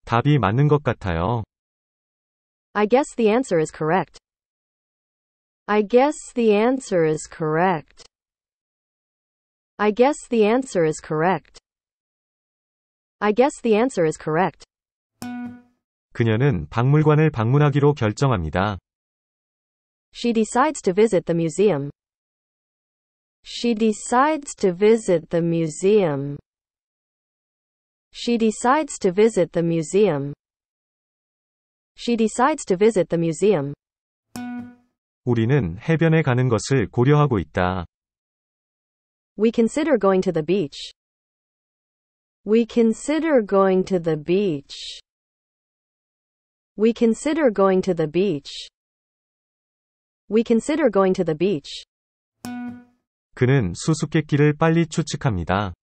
답이 맞는 것 같아요. I guess the answer is correct. I guess the answer is correct. I guess the answer is correct. I guess the answer is correct. 그녀는 박물관을 방문하기로 결정합니다. She decides to visit the museum. She decides to visit the museum. She decides to visit the museum. She decides to visit the museum. 우리는 해변에 가는 것을 고려하고 있다. We consider going to the beach. We consider going to the beach. We consider going to the beach. We consider going to the beach. 그는 수수께끼를 빨리 추측합니다.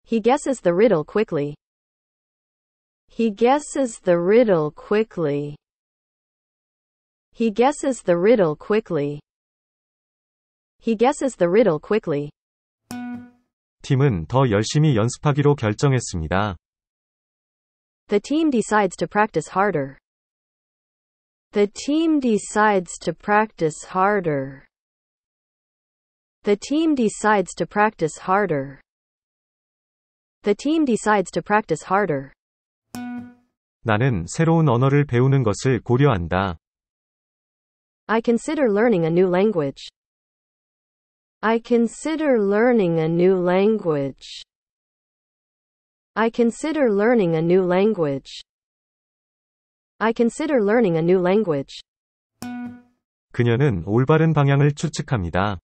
He guesses the riddle quickly. He guesses the riddle quickly. He guesses the riddle quickly. He guesses the riddle quickly. 팀은 더 열심히 연습하기로 결정했습니다. The team decides to practice harder. The team decides to practice harder. The team decides to practice harder. The team decides to practice harder. 나는 새로운 언어를 배우는 것을 고려한다. I consider learning a new language. I consider learning a new language. I consider learning a new language. I consider learning a new language. 그녀는 올바른 방향을 추측합니다.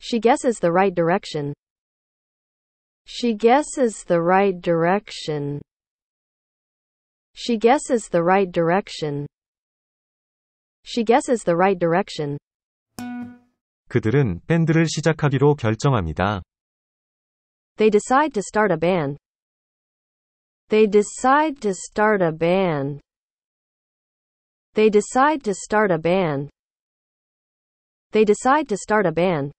She guesses the right direction. She guesses the right direction. She guesses the right direction. She guesses the right direction. 그들은 밴드를 시작하기로 결정합니다. They decide to start a band. They decide to start a band. They decide to start a band. They decide to start a band.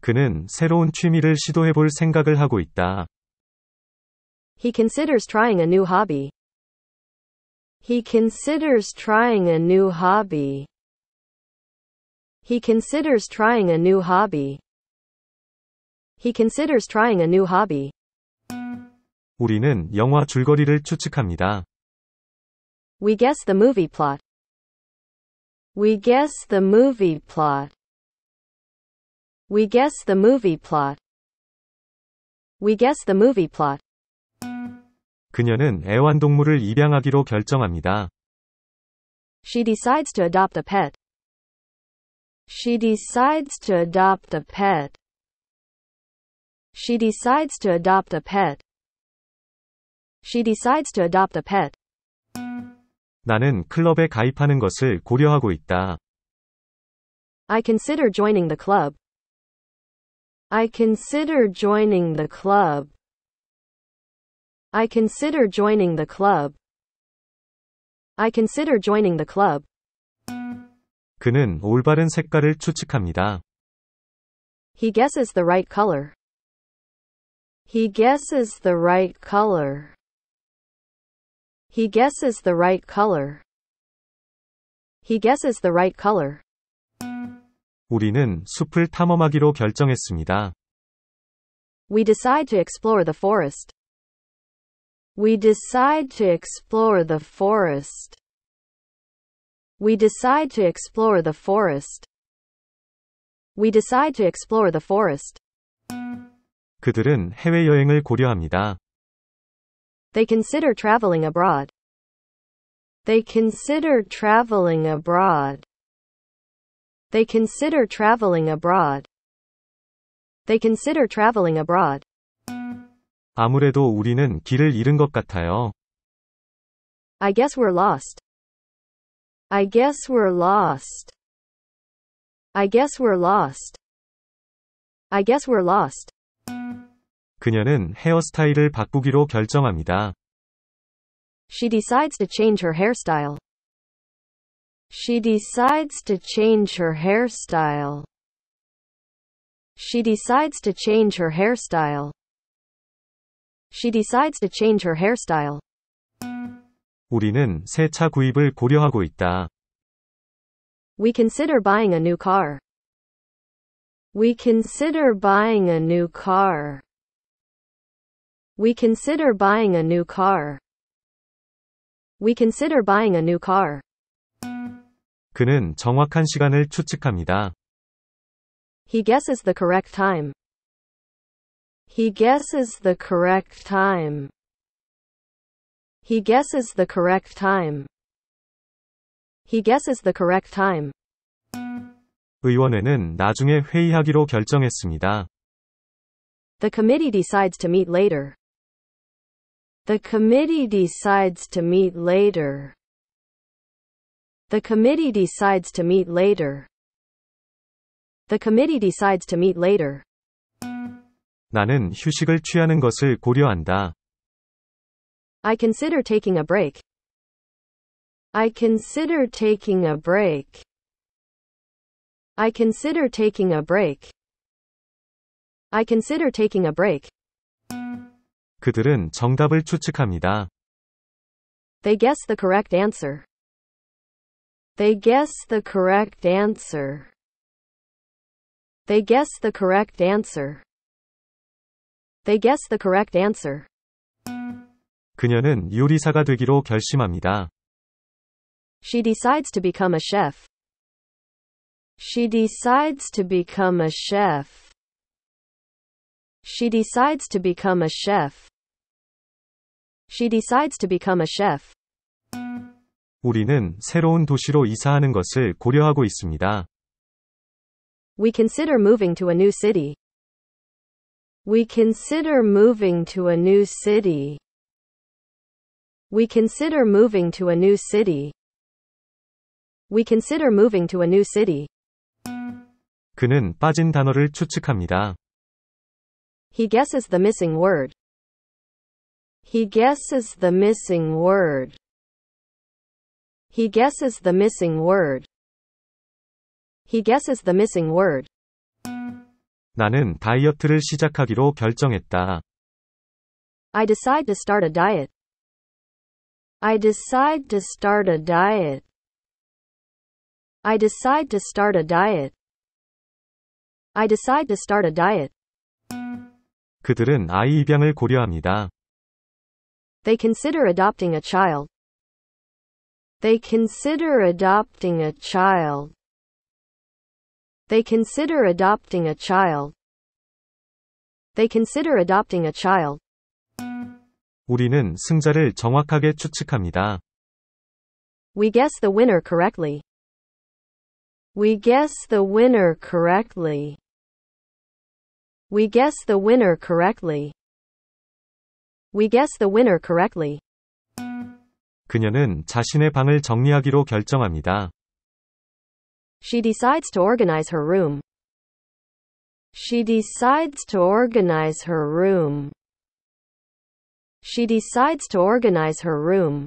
그는 새로운 취미를 시도해볼 생각을 하고 있다. He considers trying a new hobby. He considers trying a new hobby. He considers trying a new hobby. He considers trying a new hobby. 우리는 영화 줄거리를 추측합니다. We guess the movie plot. We guess the movie plot. We guess the movie plot. We guess the movie plot. 그녀는 애완동물을 입양하기로 결정합니다. She decides to adopt a pet. She decides to adopt a pet. She decides to adopt a pet. She decides to adopt a pet. 나는 클럽에 가입하는 것을 고려하고 있다. I consider joining the club. I consider joining the club. I consider joining the club. I consider joining the club. 그는 올바른 색깔을 추측합니다. He guesses the right color. He guesses the right color. He guesses the right color. He guesses the right color. 우리는 숲을 탐험하기로 결정했습니다. We decide to explore the forest. We decide to explore the forest. We decide to explore the forest. We decide to explore the forest. 그들은 해외여행을 고려합니다. They consider traveling abroad. They consider traveling abroad. They consider traveling abroad. They consider traveling abroad. 아무래도 우리는 길을 잃은 것 같아요. I guess we're lost. I guess we're lost. I guess we're lost. I guess we're lost. 그녀는 헤어스타일을 바꾸기로 결정합니다. She decides to change her hairstyle. She decides to change her hairstyle. She decides to change her hairstyle. She decides to change her hairstyle. 우리는 새 차 구입을 고려하고 있다. We consider buying a new car. We consider buying a new car. We consider buying a new car. We consider buying a new car. 그는 정확한 시간을 추측합니다. He guesses the correct time. He guesses the correct time. He guesses the correct time. He guesses the correct time. 의원회는 나중에 회의하기로 결정했습니다. The committee decides to meet later. The committee decides to meet later. The committee decides to meet later. The committee decides to meet later. 나는 휴식을 취하는 것을 고려한다. I consider taking a break. I consider taking a break. I consider taking a break. I consider taking a break. 그들은 정답을 추측합니다. They guess the correct answer. They guess the correct answer. They guess the correct answer. They guess the correct answer. 그녀는 요리사가 되기로 결심합니다. She decides to become a chef. She decides to become a chef. She decides to become a chef. She decides to become a chef. 우리는 새로운 도시로 이사하는 것을 고려하고 있습니다. We consider moving to a new city. We consider moving to a new city. We consider moving to a new city. We consider moving to a new city. 그는 빠진 단어를 추측합니다. He guesses the missing word. He guesses the missing word. He guesses the missing word. He guesses the missing word. 나는 다이어트를 시작하기로 결정했다. I decide to start a diet. I decide to start a diet. I decide to start a diet. I decide to start a diet. 그들은 아이 입양을 고려합니다. They consider adopting a child. They consider adopting a child. They consider adopting a child. They consider adopting a child. 우리는 승자를 정확하게 추측합니다. We guess the winner correctly. We guess the winner correctly. We guess the winner correctly. We guess the winner correctly. 그녀는 자신의 방을 정리하기로 결정합니다. She decides to organize her room. She decides to organize her room. She decides to organize her room.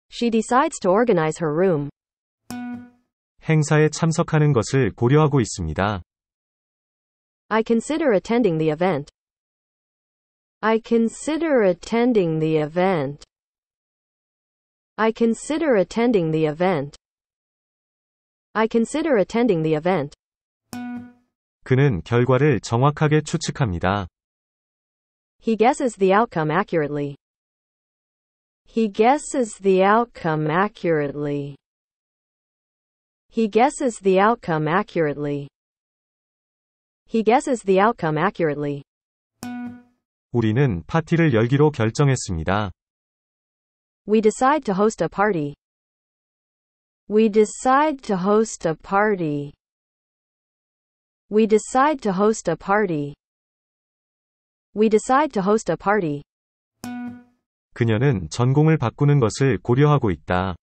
She decides to organize her room. 행사에 참석하는 것을 고려하고 있습니다. I consider attending the event. I consider attending the event. I consider attending the event. I consider attending the event. 그는 결과를 정확하게 추측합니다. He guesses the outcome accurately. He guesses the outcome accurately. He guesses the outcome accurately. He guesses the outcome accurately. 우리는 파티를 열기로 결정했습니다. We decide to host a party. We decide to host a party. We decide to host a party. We decide to host a party. 그녀는 전공을 바꾸는 것을 고려하고 있다.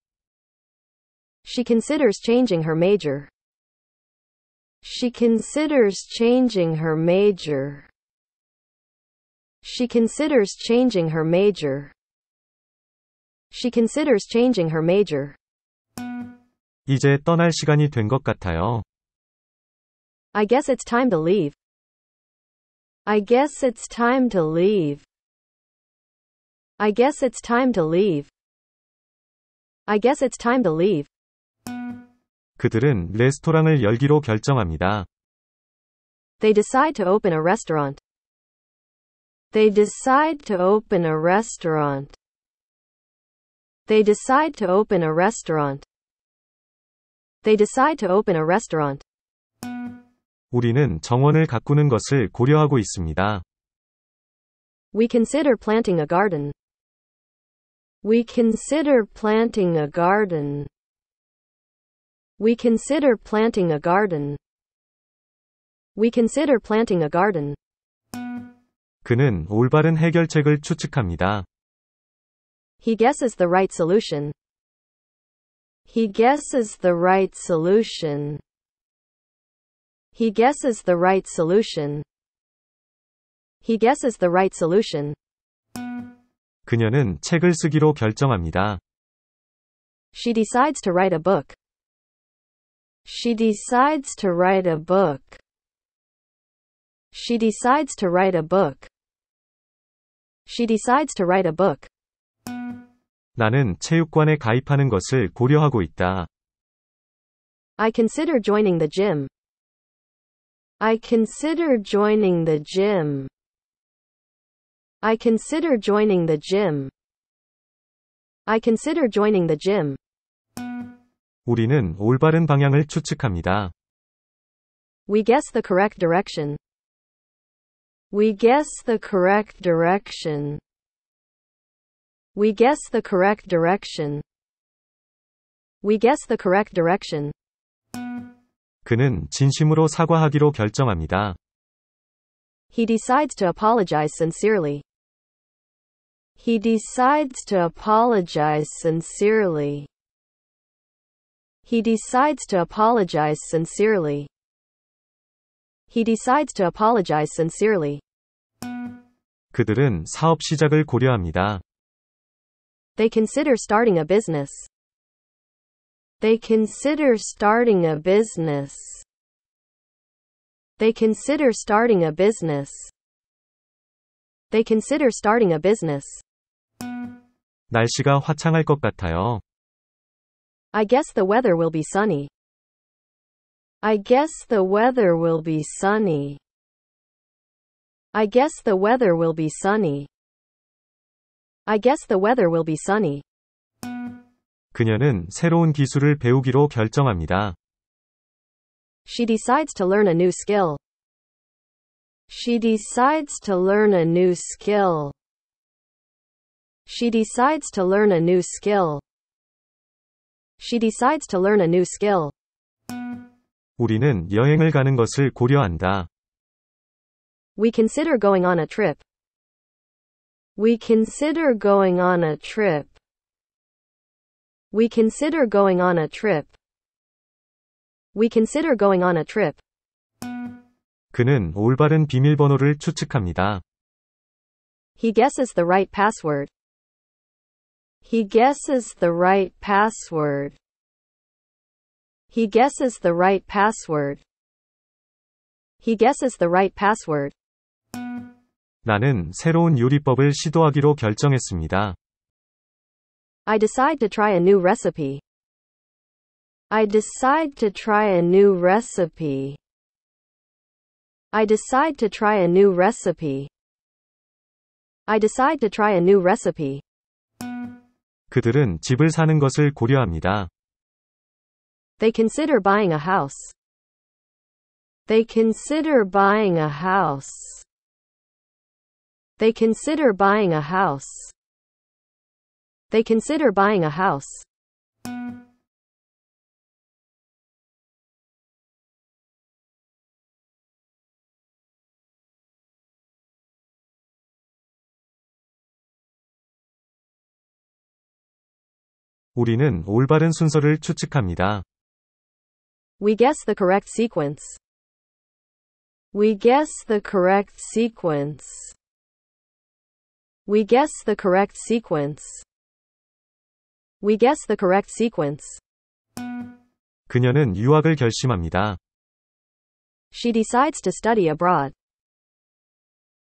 She considers changing her major. She considers changing her major. She considers changing her major. She considers changing her major. 이제 떠날 시간이 된 것 같아요. I guess it's time to leave. I guess it's time to leave. I guess it's time to leave. I guess it's time to leave. 그들은 레스토랑을 열기로 결정합니다. They decide to open a restaurant. They decide to open a restaurant. They decide to open a restaurant. They decide to open a restaurant. 우리는 정원을 가꾸는 것을 고려하고 있습니다. We consider planting a garden. We consider planting a garden. We consider planting a garden. We consider planting a garden. 그는 올바른 해결책을 추측합니다. He guesses the right solution. He guesses the right solution. He guesses the right solution. He guesses the right solution. 그녀는 책을 쓰기로 결정합니다. She decides to write a book. She decides to write a book. She decides to write a book. She decides to write a book. 나는 체육관에 가입하는 것을 고려하고 있다. I consider joining the gym. I consider joining the gym. I consider joining the gym. I consider joining the gym. 우리는 올바른 방향을 추측합니다. We guess the correct direction. We guess the correct direction. We guess the correct direction. We guess the correct direction. 그는 진심으로 사과하기로 결정합니다. He decides to apologize sincerely. He decides to apologize sincerely. He decides to apologize sincerely. He decides to apologize sincerely. 그들은 사업 시작을 고려합니다. They consider starting a business. They consider starting a business. They consider starting a business. They consider starting a business. 날씨가 화창할 것 같아요. I guess the weather will be sunny. I guess the weather will be sunny. I guess the weather will be sunny. I guess the weather will be sunny. 그녀는 새로운 기술을 배우기로 결정합니다. She decides to learn a new skill. She decides to learn a new skill. She decides to learn a new skill. She decides to learn a new skill. 우리는 여행을 가는 것을 고려한다. We consider going on a trip. We consider going on a trip. We consider going on a trip. We consider going on a trip. 그는 올바른 비밀번호를 추측합니다. He guesses the right password. He guesses the right password. He guesses the right password. He guesses the right password. 나는 새로운 요리법을 시도하기로 결정했습니다. I decide to try a new recipe. I decide to try a new recipe. I decide to try a new recipe. I decide to try a new recipe. 그들은 집을 사는 것을 고려합니다. They consider buying a house. They consider buying a house. They consider buying a house. They consider buying a house. 우리는 올바른 순서를 추측합니다. We guess the correct sequence. We guess the correct sequence. We guess the correct sequence. We guess the correct sequence. 그녀는 유학을 결심합니다. She decides to study abroad.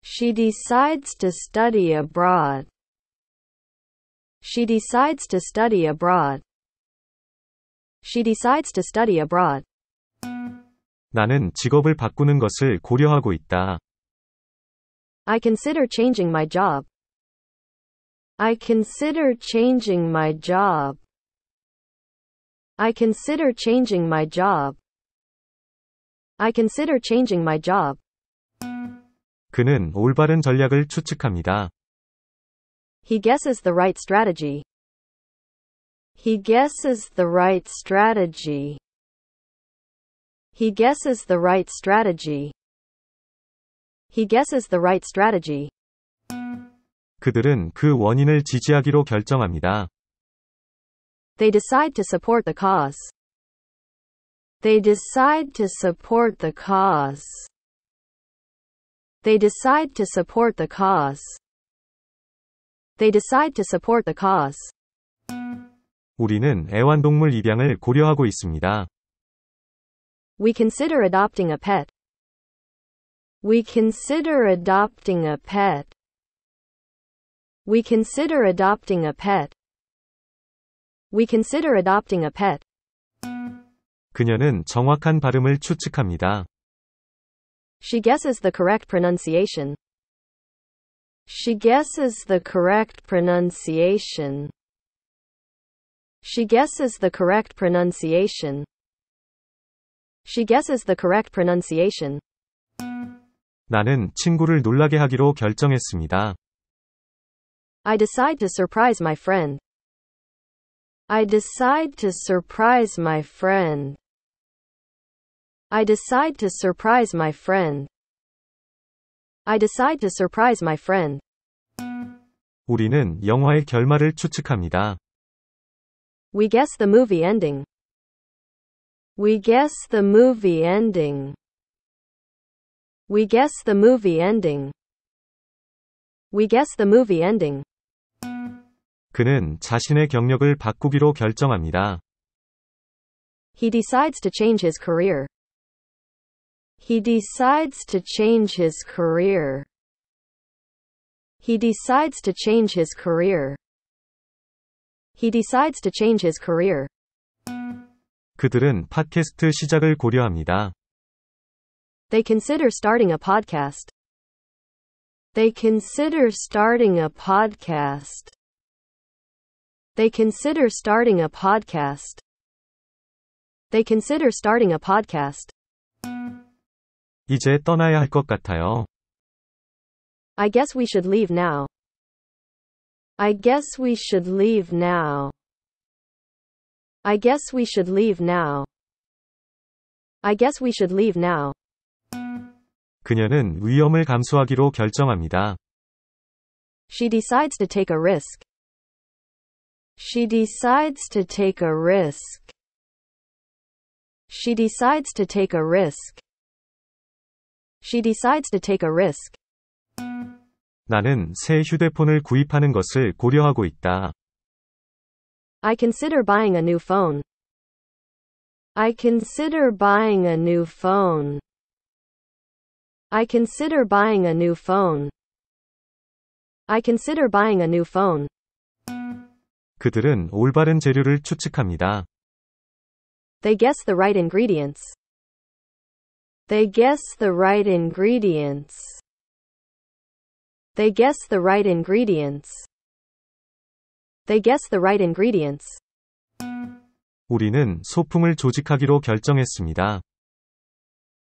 She decides to study abroad. She decides to study abroad. She decides to study abroad. 나는 직업을 바꾸는 것을 고려하고 있다. I consider changing my job. I consider changing my job. I consider changing my job. I consider changing my job. 그는 올바른 전략을 추측합니다. He guesses the right strategy. He guesses the right strategy. He guesses the right strategy. He guesses the right strategy. 그들은 그 원인을 지지하기로 결정합니다. They decide to support the cause. They decide to support the cause. They decide to support the cause. They decide to support the cause. 우리는 애완동물 입양을 고려하고 있습니다. We consider adopting a pet. We consider adopting a pet. We consider adopting a pet. We consider adopting a pet. 그녀는 정확한 발음을 추측합니다. She guesses the correct pronunciation. She guesses the correct pronunciation. She guesses the correct pronunciation. She guesses the correct pronunciation. 나는 친구를 놀라게 하기로 결정했습니다. I decide to surprise my friend. I decide to surprise my friend. I decide to surprise my friend. I decide to surprise my friend. 우리는 영화의 결말을 추측합니다. We guess the movie ending. We guess the movie ending. We guess the movie ending. We guess the movie ending. 그는 자신의 경력을 바꾸기로 결정합니다. He decides to change his career. He decides to change his career. He decides to change his career. He decides to change his career. 그들은 팟캐스트 시작을 고려합니다. They consider starting a podcast. They consider starting a podcast. They consider starting a podcast. They consider starting a podcast. 이제 떠나야 할 것 같아요. I guess we should leave now. I guess we should leave now. I guess we should leave now. I guess we should leave now. 그녀는 위험을 감수하기로 결정합니다. She decides to take a risk. She decides to take a risk. She decides to take a risk. She decides to take a risk. 나는 새 휴대폰을 구입하는 것을 고려하고 있다. I consider buying a new phone. I consider buying a new phone. I consider buying a new phone. I consider buying a new phone. 그들은 올바른 재료를 추측합니다. They guess the right ingredients. They guess the right ingredients. They guess the right ingredients. They guess the right ingredients. 우리는 소풍을 조직하기로 결정했습니다.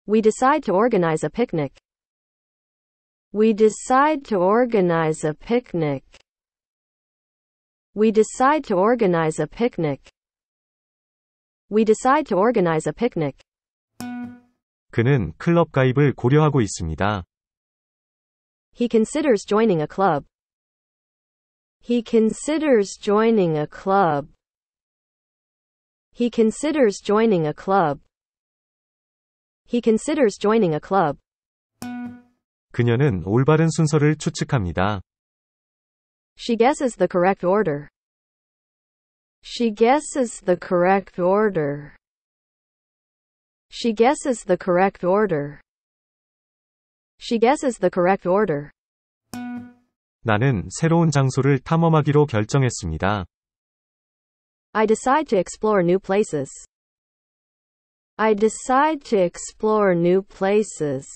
We decide to organize a picnic. We decide to organize a picnic. We decide to organize a picnic. We decide to organize a picnic. 그는 클럽 가입을 고려하고 있습니다. He considers joining a club. He considers joining a club. He considers joining a club. He considers joining a club. 그녀는 올바른 순서를 추측합니다. She guesses the correct order. She guesses the correct order. She guesses the correct order. She guesses the correct order. 나는 새로운 장소를 탐험하기로 결정했습니다. I decide to explore new places. I decide to explore new places.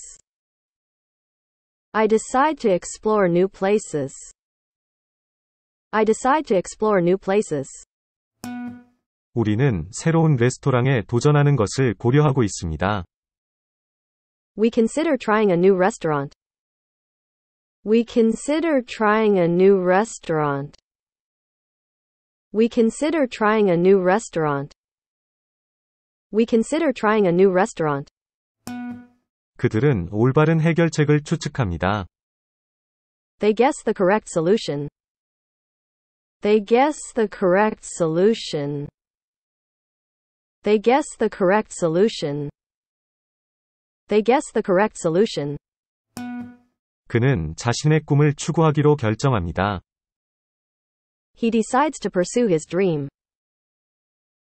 I decide to explore new places. I decide to explore new places. 우리는 새로운 레스토랑에 도전하는 것을 고려하고 있습니다. We consider trying a new restaurant. We consider trying a new restaurant. We consider trying a new restaurant. We consider trying a new restaurant. 그들은 올바른 해결책을 추측합니다. They guess the correct solution. They guess the correct solution. They guess the correct solution. They guess the correct solution. 그는 자신의 꿈을 추구하기로 결정합니다. He decides to pursue his dream.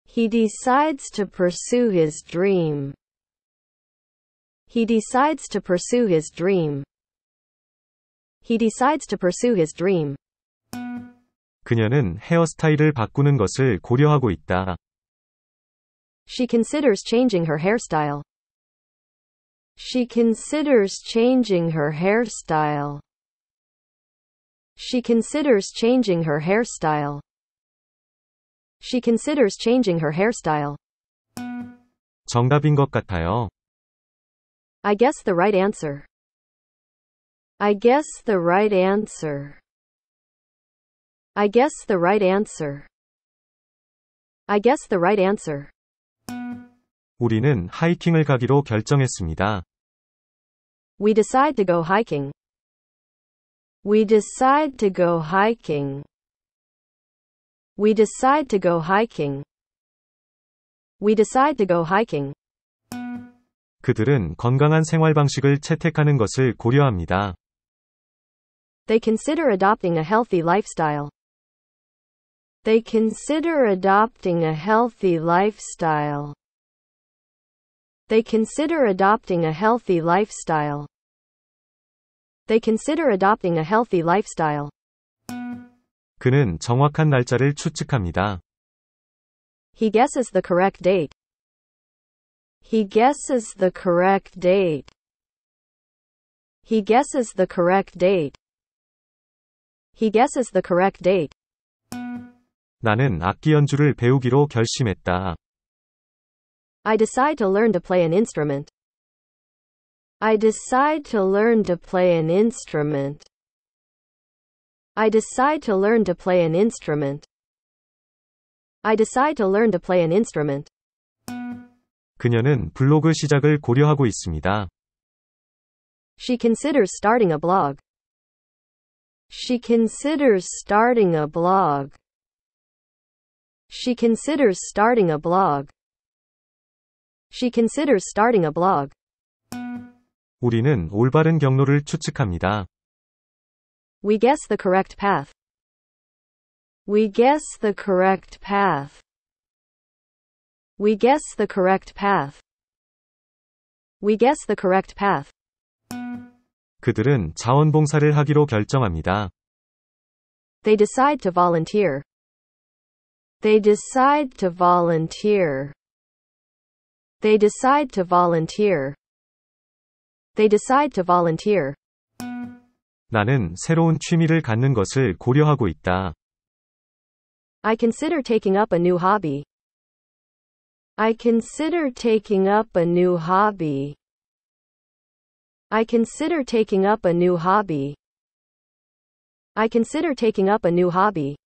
He decides to pursue his dream. He decides to pursue his dream. He decides to pursue his dream. 그녀는 헤어스타일을 바꾸는 것을 고려하고 있다. She considers changing her hairstyle. She considers changing her hairstyle. She considers changing her hairstyle. She considers changing her hairstyle. 정답인 것 같아요. I guess the right answer. I guess the right answer. I guess the right answer. I guess the right answer. 우리는 하이킹을 가기로 결정했습니다. We decide to go hiking. We decide to go hiking. We decide to go hiking. We decide to go hiking. 그들은 건강한 생활 방식을 채택하는 것을 고려합니다. They consider adopting a healthy lifestyle. They consider adopting a healthy lifestyle. They consider adopting a healthy lifestyle. They consider adopting a healthy lifestyle. 그는 정확한 날짜를 추측합니다. He guesses the correct date. He guesses the correct date. He guesses the correct date. He guesses the correct date. 나는 악기 연주를 배우기로 결심했다. I decide to learn to play an instrument. I decide to learn to play an instrument. I decide to learn to play an instrument. I decide to learn to play an instrument. 그녀는 블로그 시작을 고려하고 있습니다. She considers starting a blog. She considers starting a blog. She considers starting a blog. She considers starting a blog. 우리는 올바른 경로를 추측합니다. We guess the correct path. We guess the correct path. We guess the correct path. We guess the correct path. 그들은 자원봉사를 하기로 결정합니다. They decide to volunteer. They decide to volunteer. They decide to volunteer. They decide to volunteer. 나는 새로운 취미를 갖는 것을 고려하고 있다. I consider taking up a new hobby. I consider taking up a new hobby. I consider taking up a new hobby. I consider taking up a new hobby.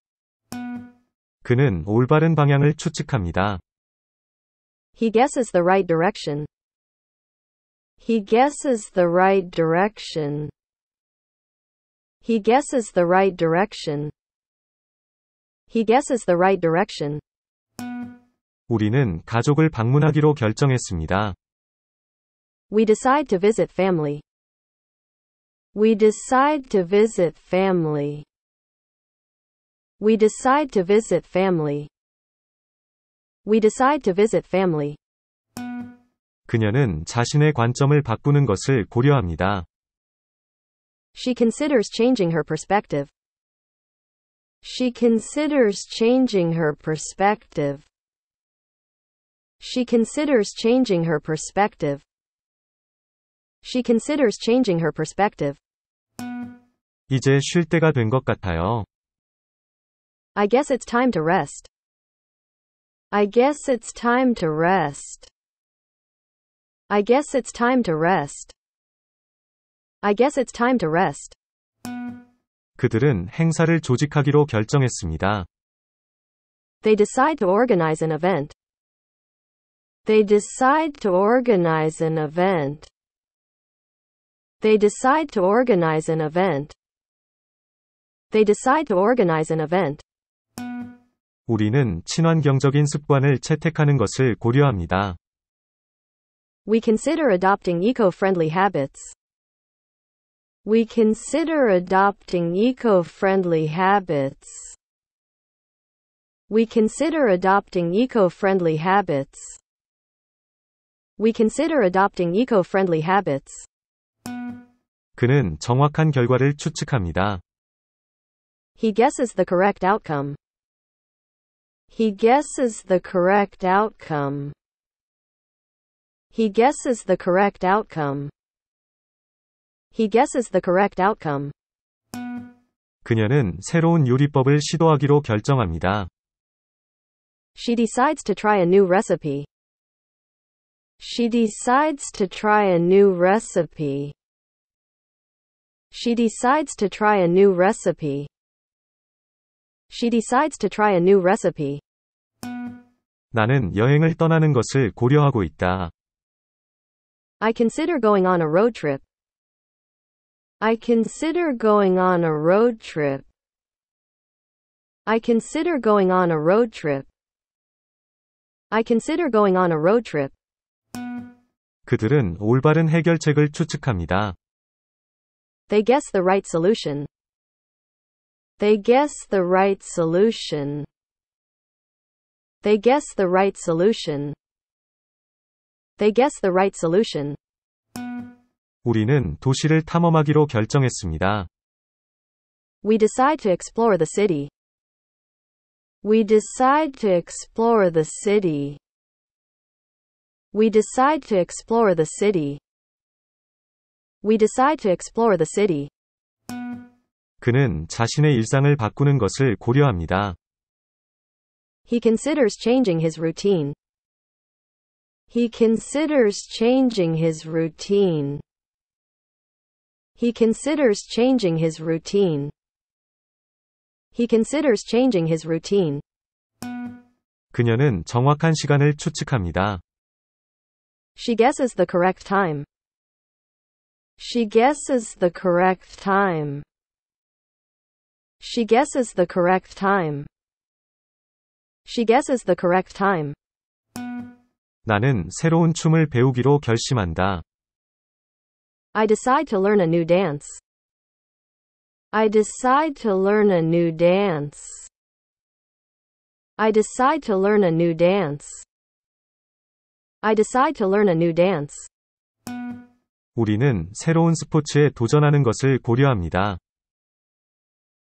그는 올바른 방향을 추측합니다. He guesses the right direction. He guesses the right direction. He guesses the right direction. He guesses the right direction. 우리는 가족을 방문하기로 결정했습니다. We decide to visit family. We decide to visit family. We decide to visit family. We decide to visit family. 그녀는 자신의 관점을 바꾸는 것을 고려합니다. She considers changing her perspective. She considers changing her perspective. She considers changing her perspective. She considers changing her perspective. 이제 쉴 때가 된 것 같아요. I guess it's time to rest. I guess it's time to rest. I guess it's time to rest. I guess it's time to rest. 그들은 행사를 조직하기로 결정했습니다. They decide to organize an event. They decide to organize an event. They decide to organize an event. They decide to organize an event. 우리는 친환경적인 습관을 채택하는 것을 고려합니다. We consider adopting eco-friendly habits. We consider adopting eco-friendly habits. We consider adopting eco-friendly habits. We consider adopting eco-friendly habits. 그는 정확한 결과를 추측합니다. He guesses the correct outcome. He guesses the correct outcome. He guesses the correct outcome. He guesses the correct outcome. 그녀는 새로운 요리법을 시도하기로 결정합니다. She decides to try a new recipe. She decides to try a new recipe. She decides to try a new recipe. She decides to try a new recipe. 나는 여행을 떠나는 것을 고려하고 있다. I consider going on a road trip. I consider going on a road trip. I consider going on a road trip. I consider going on a road trip. 그들은 올바른 해결책을 추측합니다. They guess the right solution. They guess the right solution. They guess the right solution. They guess the right solution. 우리는 도시를 탐험하기로 결정했습니다. We decide to explore the city. We decide to explore the city. We decide to explore the city. We decide to explore the city. 그는 자신의 일상을 바꾸는 것을 고려합니다. He considers changing his routine. He considers changing his routine. He considers changing his routine. He considers changing his routine. 그녀는 정확한 시간을 추측합니다. She guesses the correct time. She guesses the correct time. She guesses the correct time. She guesses the correct time. 나는 새로운 춤을 배우기로 결심한다. I decide to learn a new dance. I decide to learn a new dance. I decide to learn a new dance. I decide to learn a new dance. 우리는 새로운 스포츠에 도전하는 것을 고려합니다.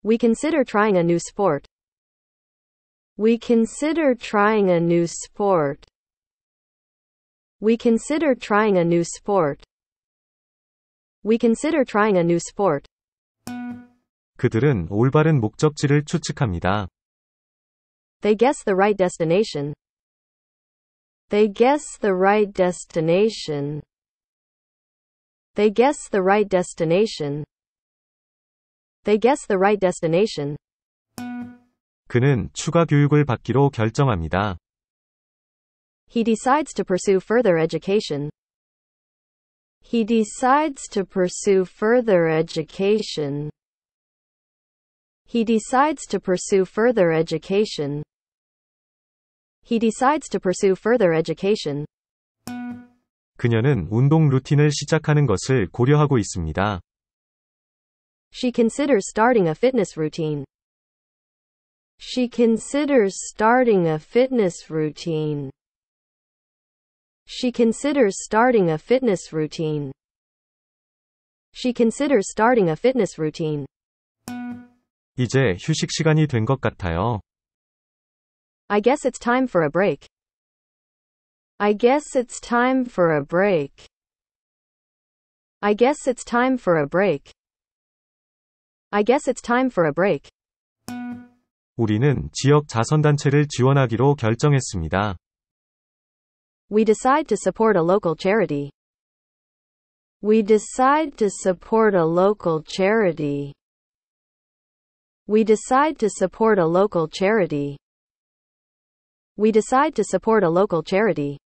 We consider trying a new sport. We consider trying a new sport. We consider trying a new sport. We consider trying a new sport. 그들은 올바른 목적지를 추측합니다. They guess the right destination. They guess the right destination. They guess the right destination. They guess the right destination. 그는 추가 교육을 받기로 결정합니다. He decides to pursue further education. He decides to pursue further education. He decides to pursue further education. He decides to pursue further education. 그녀는 운동 루틴을 시작하는 것을 고려하고 있습니다. She considers starting a fitness routine. She considers starting a fitness routine. She considers starting a fitness routine. She considers starting a fitness routine. 이제 휴식 시간이 된 것 같아요. I guess it's time for a break. I guess it's time for a break. I guess it's time for a break. I guess it's time for a break. 우리는 지역 자선단체를 지원하기로 결정했습니다. We decide to support a local charity. We decide to support a local charity. We decide to support a local charity. We decide to support a local charity.